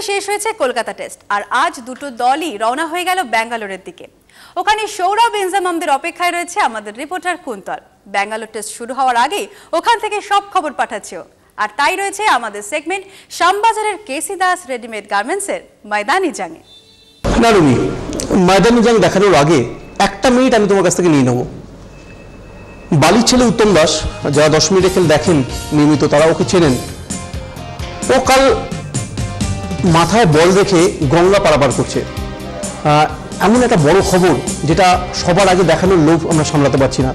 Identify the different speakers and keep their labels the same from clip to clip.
Speaker 1: শেষ হয়েছে কলকাতা টেস্ট, আর আজ দুটো দলই রওনা হয়ে গেল ব্যাঙ্গালোরের দিকে। ওখানে সৌরভ ইনজামামদের অপেক্ষায় রয়েছে আমাদের রিপোর্টার কুন্তল। ব্যাঙ্গালোর টেস্ট শুরু হওয়ার আগেই ওখান থেকে সব খবর পাঠাচ্ছে। আর তাই রয়েছে আমাদের সেগমেন্ট শ্যামবাজারের কেসি দাস রেডিমেড গার্মেন্টসের ময়দানি জাঙে।
Speaker 2: না রুমি, ময়দানি জাং দেখানোর আগে একটা মিনিট আমি তোমার কাছ থেকে নিয়ে নেব। বালির ছেলে উত্তম দাস, যারা 10 মিনিটে খেল দেখেন নিয়মিত, তারা ওকে চেনেন। ও কাল মাথায় বল রেখে গঙ্গা পারাপার করছে। এমন একটা বড় খবর যেটা সবার আগে দেখানোর লোভ আমরা সামলাতে পারছি না,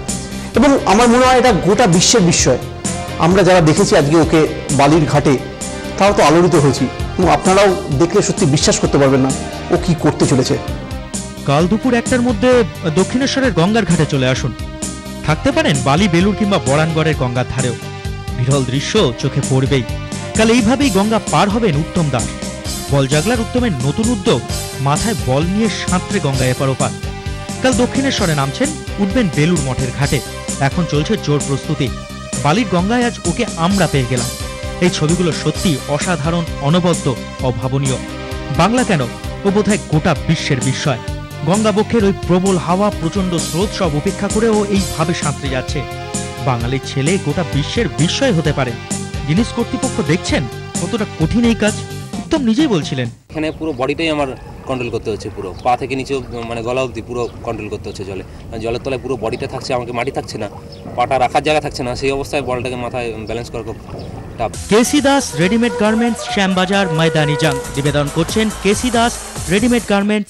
Speaker 2: এবং আমার মনে হয় এটা গোটা বিশ্বের বিস্ময়। আমরা যারা দেখেছি আজকে ওকে বালির ঘাটে, তারাও তো আলোড়িত হয়েছি, এবং আপনারাও দেখলে সত্যি বিশ্বাস করতে পারবেন না ও কি করতে চলেছে।
Speaker 3: কাল দুপুর 1টার মধ্যে দক্ষিণেশ্বরের গঙ্গার ঘাটে চলে আসুন। থাকতে পারেন বালি, বেলুর কিংবা বরানগড়ের গঙ্গার ধারেও। বিরল দৃশ্য চোখে পড়বেই। কাল এইভাবেই গঙ্গা পার হবেন উত্তম দাস। বল জাগলার উত্তমের নতুন উদ্যোগ, মাথায় বল নিয়ে সাঁতরে গঙ্গা এপার ওপার। কাল দক্ষিণেশ্বরে নামছেন, উঠবেন বেলুর মঠের ঘাটে। এখন চলছে জোর প্রস্তুতি। বালির গঙ্গায় আজ ওকে আমরা পেয়ে গেলাম। এই ছবিগুলো সত্যি অসাধারণ, অনবদ্য, অভাবনীয়। বাংলা কেন, ও বোধহয় গোটা বিশ্বের বিস্ময়। গঙ্গাবক্ষের ওই প্রবল হাওয়া, প্রচন্ড স্রোত সব উপেক্ষা করে ও এইভাবে সাঁতরে যাচ্ছে। বাঙালির ছেলে গোটা বিশ্বের বিস্ময় হতে পারে। গিনেস কর্তৃপক্ষ দেখছেন কতটা কঠিন এই কাজ। উত্তম নিজেই বলছিলেন,
Speaker 4: এখানে পুরো বডিটাই আমার কন্ট্রোল করতে হচ্ছে, পুরো পা থেকে নিচে মানে গলা অবধি পুরো কন্ট্রোল করতে হচ্ছে জলে। জলের তলায় পুরো বডিটা থাকছে, আমাকে মাটি থাকছে না, পাটা রাখার জায়গা থাকছে না। সেই অবস্থায় বলটাকে মাথায় ব্যালেন্স করা খুব টাফ।
Speaker 3: কেসি দাস রেডিমেড গার্মেন্টস, শ্যামবাজার, ময়দানি জাং। নিবেদন করছেন কেসি দাস রেডিমেড গার্মেন্টস,